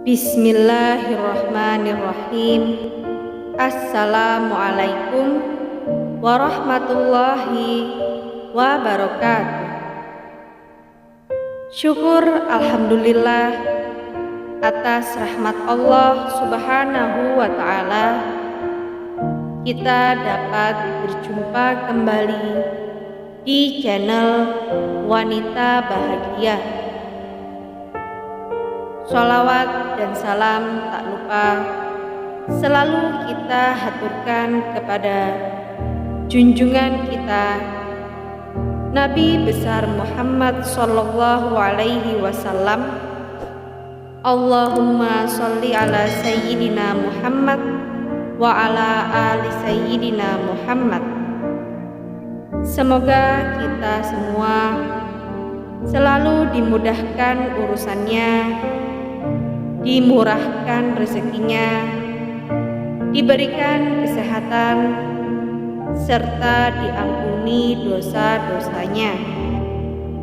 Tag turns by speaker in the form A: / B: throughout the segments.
A: Bismillahirrahmanirrahim. Assalamualaikum warahmatullahi wabarakatuh. Syukur alhamdulillah atas rahmat Allah Subhanahu wa ta'ala, kita dapat berjumpa kembali di channel Wanita Bahagia. Sholawat dan salam tak lupa selalu kita haturkan kepada junjungan kita Nabi besar Muhammad sallallahu alaihi wasallam. Allahumma sholli ala sayyidina Muhammad wa ala ali sayyidina Muhammad. Semoga kita semua selalu dimudahkan urusannya, dimurahkan rezekinya, diberikan kesehatan, serta diampuni dosa-dosanya.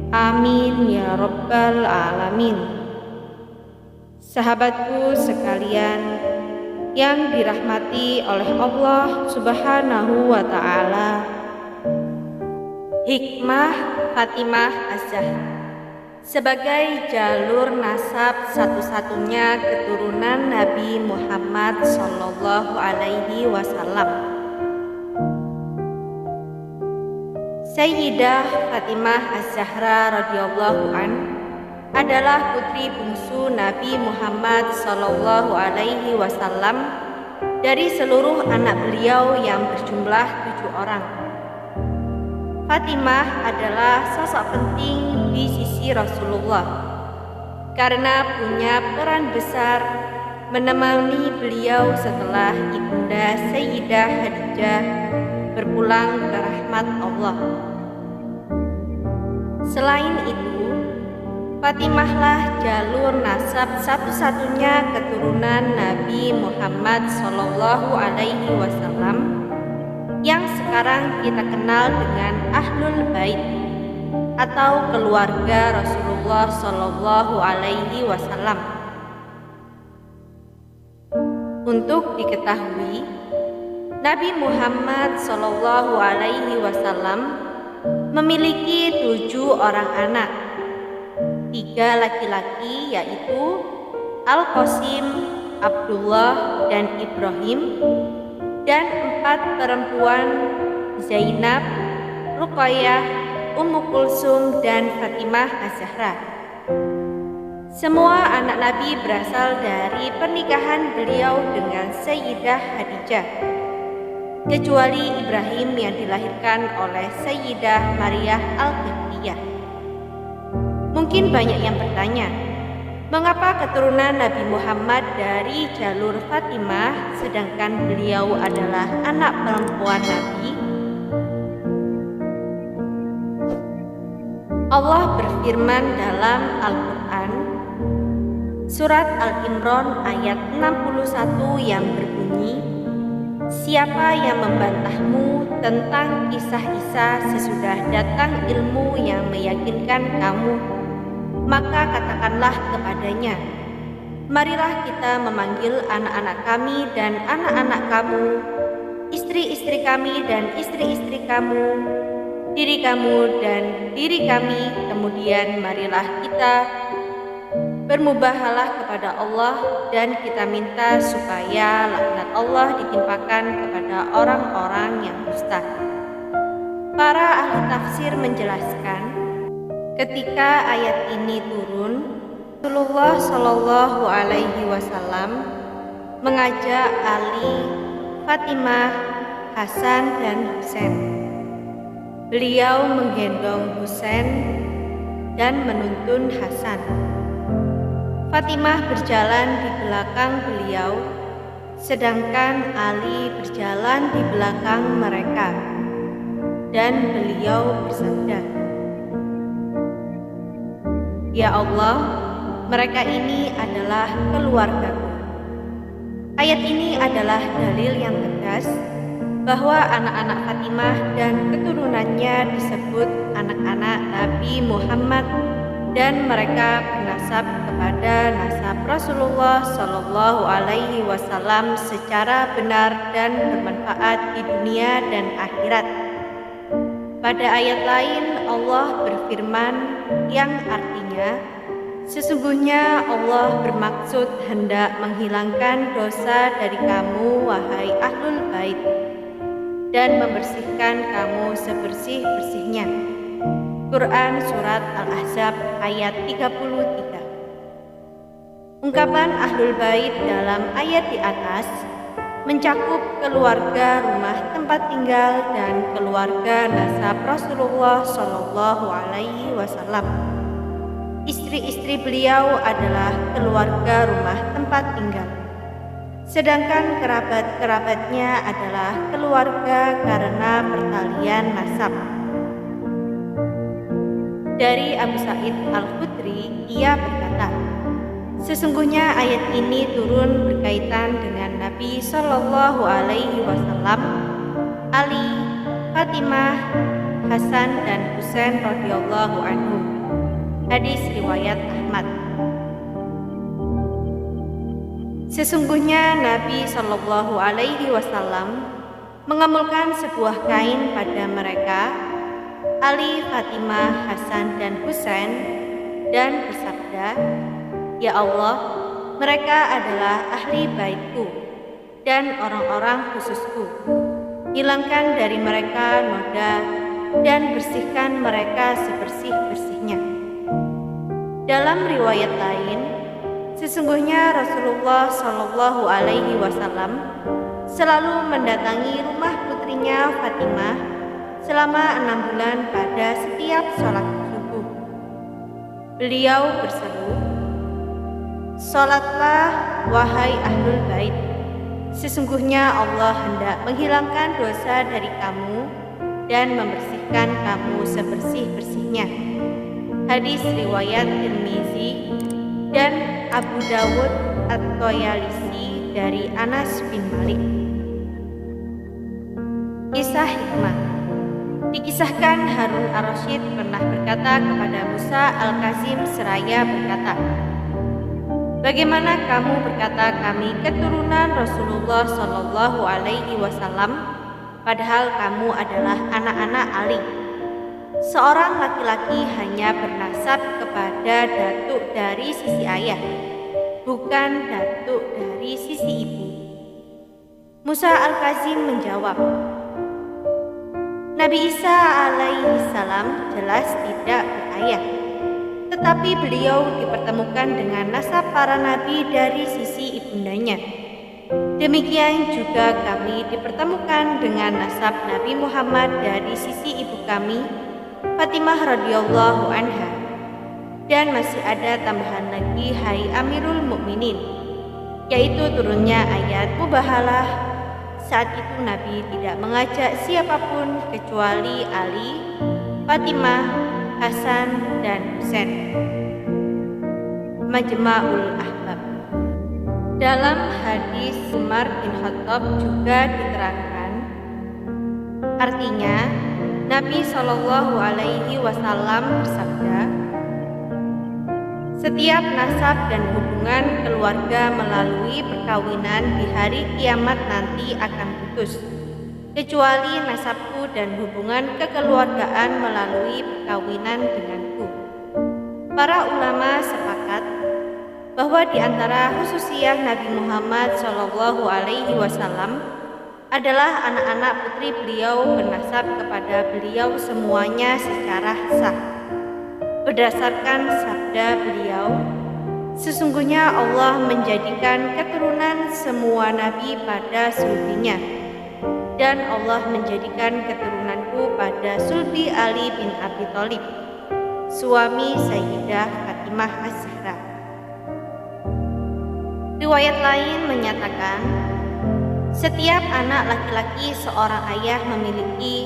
A: Amin ya rabbal alamin. Sahabatku sekalian yang dirahmati oleh Allah Subhanahu wa ta'ala, hikmah Fatimah Az-Zahra sebagai jalur nasab satu-satunya keturunan Nabi Muhammad sallallahu alaihi wasallam. Sayyidah Fatimah Az-Zahra radhiyallahu an adalah putri bungsu Nabi Muhammad sallallahu alaihi wasallam dari seluruh anak beliau yang berjumlah 7 orang. Fatimah adalah sosok penting di sisi Rasulullah karena punya peran besar menemani beliau setelah ibunda Sayyidah Khadijah berpulang ke rahmat Allah. Selain itu, Fatimahlah jalur nasab satu-satunya keturunan Nabi Muhammad sallallahu alaihi wasallam yang sekarang kita kenal dengan Ahlul Bait atau keluarga Rasulullah sallallahu alaihi wasallam. Untuk diketahui, Nabi Muhammad sallallahu alaihi wasallam memiliki 7 orang anak, 3 laki-laki yaitu Al-Qasim, Abdullah, dan Ibrahim, dan 4 perempuan, Zainab, Ruqayyah, Ummu Kulsum, dan Fatimah Az-Zahra. Semua anak Nabi berasal dari pernikahan beliau dengan Sayyidah Khadijah, kecuali Ibrahim yang dilahirkan oleh Sayyidah Maryah Al-Qibtiyah. Mungkin banyak yang bertanya, mengapa keturunan Nabi Muhammad dari jalur Fatimah sedangkan beliau adalah anak perempuan Nabi? Allah berfirman dalam Al-Quran, surat Al-Imran ayat 61 yang berbunyi, siapa yang membantahmu tentang kisah-kisah sesudah datang ilmu yang meyakinkan kamu, maka katakanlah kepadanya, marilah kita memanggil anak-anak kami dan anak-anak kamu, istri-istri kami dan istri-istri kamu, diri kamu dan diri kami, kemudian marilah kita bermubahalah kepada Allah dan kita minta supaya laknat Allah ditimpakan kepada orang-orang yang dusta. Para ahli tafsir menjelaskan, ketika ayat ini turun, Rasulullah Shallallahu Alaihi Wasallam mengajak Ali, Fatimah, Hasan, dan Husain. Beliau menggendong Husain dan menuntun Hasan. Fatimah berjalan di belakang beliau, sedangkan Ali berjalan di belakang mereka, dan beliau bersabda, ya Allah, mereka ini adalah keluargaku. Ayat ini adalah dalil yang tegas bahwa anak-anak Fatimah dan keturunannya disebut anak-anak Nabi Muhammad dan mereka bernasab kepada nasab Rasulullah Shallallahu Alaihi Wasallam secara benar dan bermanfaat di dunia dan akhirat. Pada ayat lain Allah berfirman yang artinya, sesungguhnya Allah bermaksud hendak menghilangkan dosa dari kamu wahai ahlul bait dan membersihkan kamu sebersih-bersihnya. Quran Surat Al-Ahzab ayat 33. Ungkapan ahlul bait dalam ayat di atas mencakup keluarga, rumah tempat tinggal, dan keluarga nasab Rasulullah Shallallahu Alaihi Wasallam. Istri-istri beliau adalah keluarga rumah tempat tinggal, sedangkan kerabat-kerabatnya adalah keluarga karena pertalian nasab. Dari Abu Sa'id Al-Khudri, ia berkata, sesungguhnya ayat ini turun berkaitan dengan Nabi Shallallahu Alaihi Wasallam, Ali, Fatimah, Hasan dan Husain radhiyallahu anhum. Hadis riwayat Ahmad. Sesungguhnya Nabi Shallallahu Alaihi Wasallam mengemulkan sebuah kain pada mereka, Ali, Fatimah, Hasan dan Husain, dan bersabda, ya Allah, mereka adalah ahli baitku dan orang-orang khususku. Hilangkan dari mereka noda dan bersihkan mereka sebersih-bersihnya. Dalam riwayat lain, sesungguhnya Rasulullah Shallallahu Alaihi Wasallam selalu mendatangi rumah putrinya Fatimah selama 6 bulan pada setiap sholat subuh. Beliau berseru, "Sholatlah wahai ahlul bait, sesungguhnya Allah hendak menghilangkan dosa dari kamu dan membersihkan kamu sebersih-bersihnya." Hadis riwayat Tirmizi dan Abu Dawud At-Toyalisi dari Anas bin Malik. Kisah hikmah. Dikisahkan Harun Ar-Rasyid pernah berkata kepada Musa Al-Kazim seraya berkata, bagaimana kamu berkata kami keturunan Rasulullah Shallallahu Alaihi Wasallam, padahal kamu adalah anak-anak Ali. Seorang laki-laki hanya bernasab kepada datuk dari sisi ayah, bukan datuk dari sisi ibu. Musa Al-Kazim menjawab, Nabi Isa alaihi salam jelas tidak berayah, tetapi beliau dipertemukan dengan nasab para nabi dari sisi ibundanya. Demikian juga kami dipertemukan dengan nasab Nabi Muhammad dari sisi ibu kami, Fatimah radhiyallahu anha. Dan masih ada tambahan lagi, hai Amirul Mukminin, yaitu turunnya ayat Mubahalah. Saat itu Nabi tidak mengajak siapapun kecuali Ali, Fatimah, Hasan, dan Husain. Majma'ul Ahbab. Dalam hadis Umar bin Khattab juga diterangkan, artinya Nabi Shallallahu Alaihi Wasallam bersabda, setiap nasab dan hubungan keluarga melalui perkawinan di hari kiamat nanti akan putus, kecuali nasabku dan hubungan kekeluargaan melalui perkawinan denganku. Para ulama sepakat bahwa di antara khususiyah Nabi Muhammad Shallallahu Alaihi Wasallam adalah anak-anak putri beliau bernasab kepada beliau semuanya secara sah. Berdasarkan sabda beliau, sesungguhnya Allah menjadikan keturunan semua nabi pada sulbinya, dan Allah menjadikan keturunanku pada sulbi Ali bin Abi Thalib, suami Sayyidah Fatimah Az-Zahra. Riwayat lain menyatakan, setiap anak laki-laki seorang ayah memiliki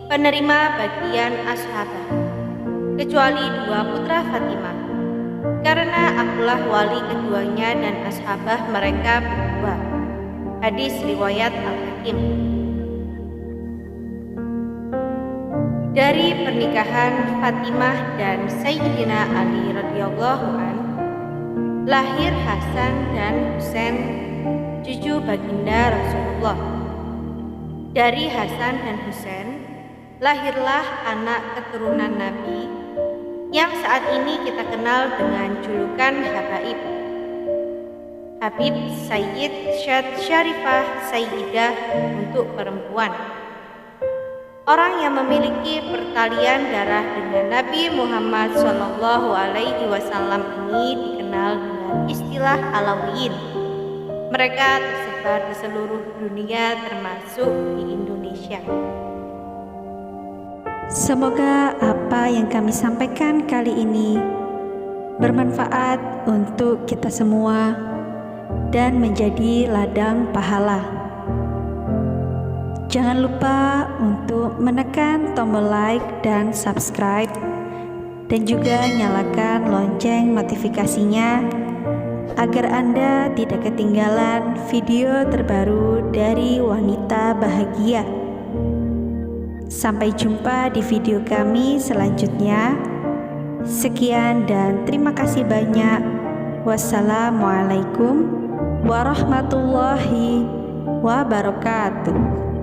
A: penerima bagian ashabah, kecuali 2 putra Fatimah, karena akulah wali keduanya dan ashabah mereka berdua. Hadis riwayat Al-Hakim. Dari pernikahan Fatimah dan Sayyidina Ali radhiyallahu an, Lahir Hasan dan Husain, cucu baginda Rasulullah. Dari Hasan dan Husain lahirlah anak keturunan Nabi yang saat ini kita kenal dengan julukan Habaib. Habib Sayyid Syarifah Sayyidah untuk perempuan. Orang yang memiliki pertalian darah dengan Nabi Muhammad SAW ini dikenal dengan istilah Alawiyin. Mereka tersebar di seluruh dunia termasuk di Indonesia.
B: Semoga apa yang kami sampaikan kali ini bermanfaat untuk kita semua dan menjadi ladang pahala. Jangan lupa untuk menekan tombol like dan subscribe, dan juga nyalakan lonceng notifikasinya agar Anda tidak ketinggalan video terbaru dari Wanita Bahagia. Sampai jumpa di video kami selanjutnya. Sekian dan terima kasih banyak. Wassalamualaikum warahmatullahi wabarakatuh.